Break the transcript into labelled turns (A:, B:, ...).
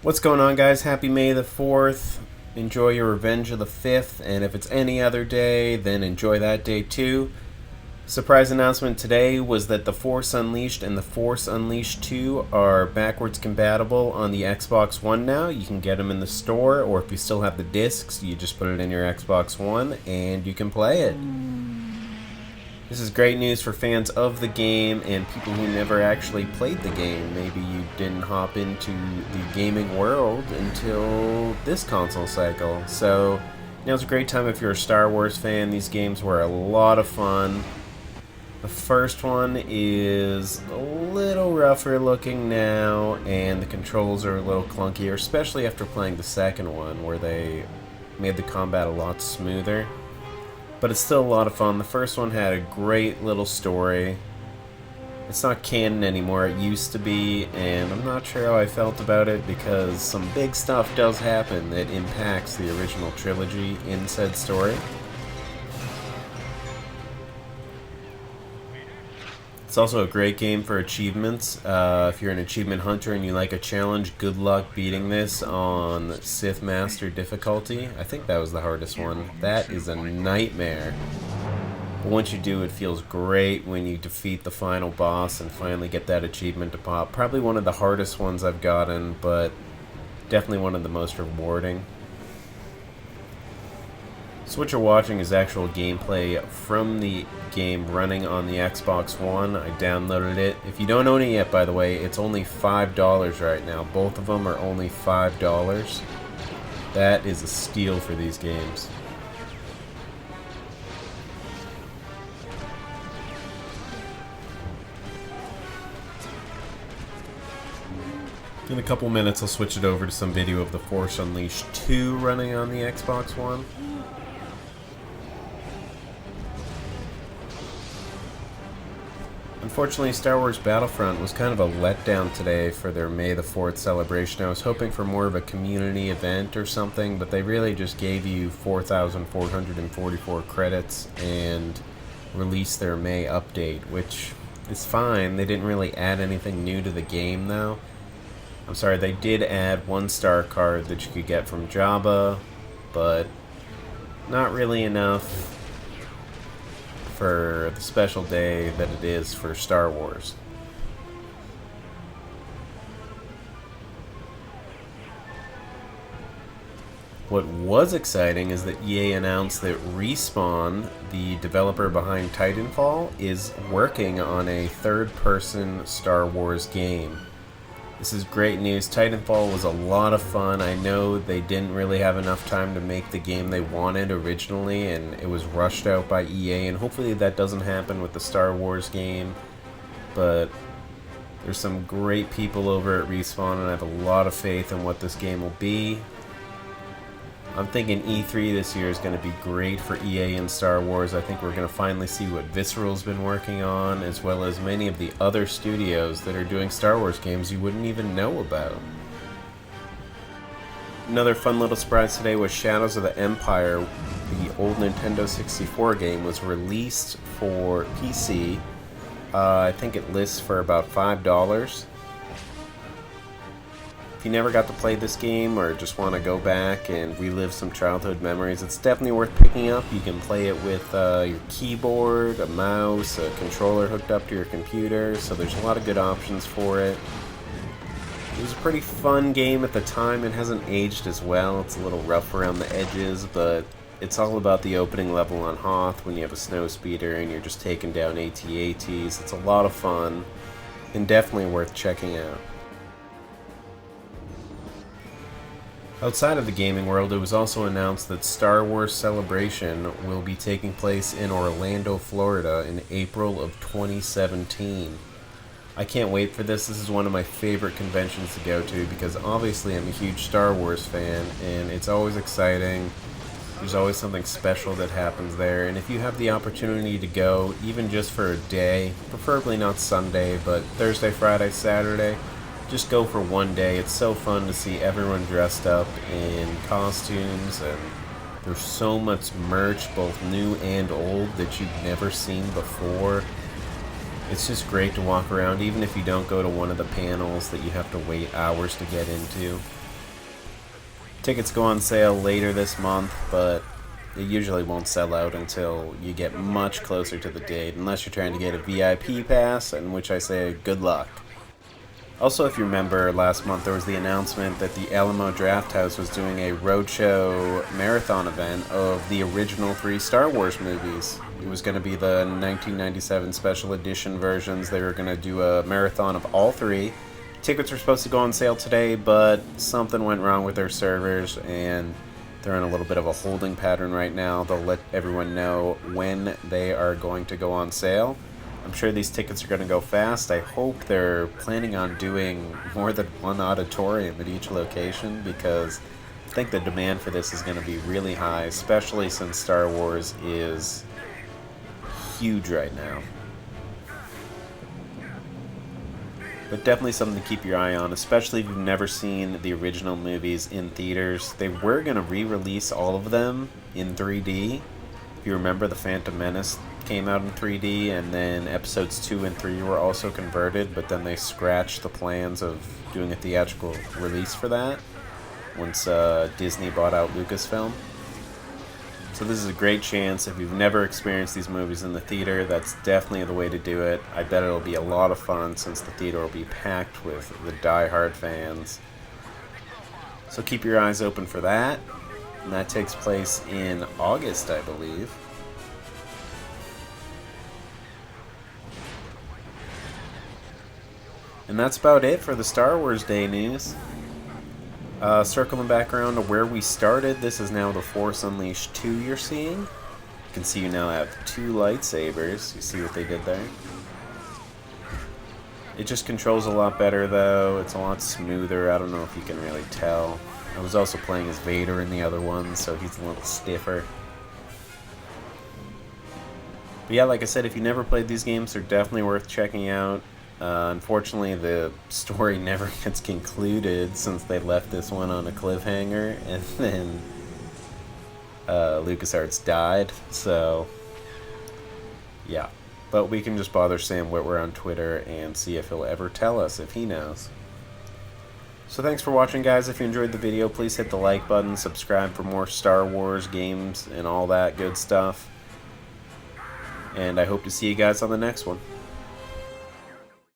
A: What's going on, guys? Happy May the 4th. Enjoy your Revenge of the 5th, and if it's any other day, then enjoy that day too. Surprise announcement today was that The Force Unleashed and The Force Unleashed 2 are backwards compatible on the Xbox One now. You can get them in the store, or if you still have the discs, you just put it in your Xbox One and you can play it. This is great news for fans of the game and people who never actually played the game. Maybe you didn't hop into the gaming world until this console cycle. So now's a great time if you're a Star Wars fan. These games were a lot of fun. The first one is a little rougher looking now, and the controls are a little clunkier, especially after playing the second one, where they made the combat a lot smoother. But it's still a lot of fun. The first one had a great little story. It's not canon anymore, it used to be, and I'm not sure how I felt about it because some big stuff does happen that impacts the original trilogy in said story. It's also a great game for achievements. If you're an achievement hunter and you like a challenge, good luck beating this on Sith Master difficulty. I think that was the hardest one. That is a nightmare. But once you do, it feels great when you defeat the final boss and finally get that achievement to pop. Probably one of the hardest ones I've gotten, but definitely one of the most rewarding. So what you're watching is actual gameplay from the game running on the Xbox One. I downloaded it. If you don't own it yet, by the way, it's only $5 right now. Both of them are only $5. That is a steal for these games. In a couple minutes, I'll switch it over to some video of The Force Unleashed 2 running on the Xbox One. Unfortunately, Star Wars Battlefront was kind of a letdown today for their May the 4th celebration. I was hoping for more of a community event or something, but they really just gave you 4,444 credits and released their May update, which is fine. They didn't really add anything new to the game, though. I'm sorry, they did add one star card that you could get from Jabba, but not really enough for the special day that it is for Star Wars. What was exciting is that EA announced that Respawn, the developer behind Titanfall, is working on a third-person Star Wars game. This is great news. Titanfall was a lot of fun. I know they didn't really have enough time to make the game they wanted originally, and it was rushed out by EA, and hopefully that doesn't happen with the Star Wars game. But there's some great people over at Respawn, and I have a lot of faith in what this game will be. I'm thinking E3 this year is going to be great for EA and Star Wars. I think we're going to finally see what Visceral's been working on, as well as many of the other studios that are doing Star Wars games you wouldn't even know about. Another fun little surprise today was Shadows of the Empire. The old Nintendo 64 game was released for PC. I think it lists for about $5. If you never got to play this game or just want to go back and relive some childhood memories, it's definitely worth picking up. You can play it with your keyboard, a mouse, a controller hooked up to your computer, so there's a lot of good options for it. It was a pretty fun game at the time. It hasn't aged as well. It's a little rough around the edges, but it's all about the opening level on Hoth when you have a snow speeder and you're just taking down AT-ATs. It's a lot of fun and definitely worth checking out. Outside of the gaming world, it was also announced that Star Wars Celebration will be taking place in Orlando, Florida in April of 2017. I can't wait for this. This is one of my favorite conventions to go to because obviously I'm a huge Star Wars fan and it's always exciting. There's always something special that happens there, and if you have the opportunity to go, even just for a day, preferably not Sunday, but Thursday, Friday, Saturday, just go for one day. It's so fun to see everyone dressed up in costumes, and there's so much merch, both new and old, that you've never seen before. It's just great to walk around, even if you don't go to one of the panels that you have to wait hours to get into. Tickets go on sale later this month, but it usually won't sell out until you get much closer to the date, unless you're trying to get a VIP pass, in which I say good luck. Also, if you remember, last month there was the announcement that the Alamo Drafthouse was doing a roadshow marathon event of the original 3 Star Wars movies. It was going to be the 1997 special edition versions. They were going to do a marathon of all 3. Tickets were supposed to go on sale today, but something went wrong with their servers, and they're in a little bit of a holding pattern right now. They'll let everyone know when they are going to go on sale. I'm sure these tickets are going to go fast. I hope they're planning on doing more than one auditorium at each location, because I think the demand for this is going to be really high, especially since Star Wars is huge right now. But definitely something to keep your eye on, especially if you've never seen the original movies in theaters. They were going to re-release all of them in 3D. If you remember, The Phantom Menace came out in 3D, and then episodes 2 and 3 were also converted, but then they scratched the plans of doing a theatrical release for that once Disney bought out Lucasfilm. So this is a great chance. If you've never experienced these movies in the theater, that's definitely the way to do it. I bet it'll be a lot of fun, since the theater will be packed with the die-hard fans. So keep your eyes open for that. And that takes place in August, I believe. And that's about it for the Star Wars Day news. Circling back around to where we started, this is now the Force Unleashed 2 you're seeing. You can see you now have 2 lightsabers. You see what they did there? It just controls a lot better, though. It's a lot smoother. I don't know if you can really tell. I was also playing as Vader in the other one, so he's a little stiffer. But yeah, like I said, if you never played these games, they're definitely worth checking out. Unfortunately, the story never gets concluded, since they left this one on a cliffhanger, and then LucasArts died, so yeah. But we can just bother Sam Witwer on Twitter and see if he'll ever tell us if he knows. So thanks for watching, guys. If you enjoyed the video, please hit the like button, subscribe for more Star Wars games and all that good stuff. And I hope to see you guys on the next one.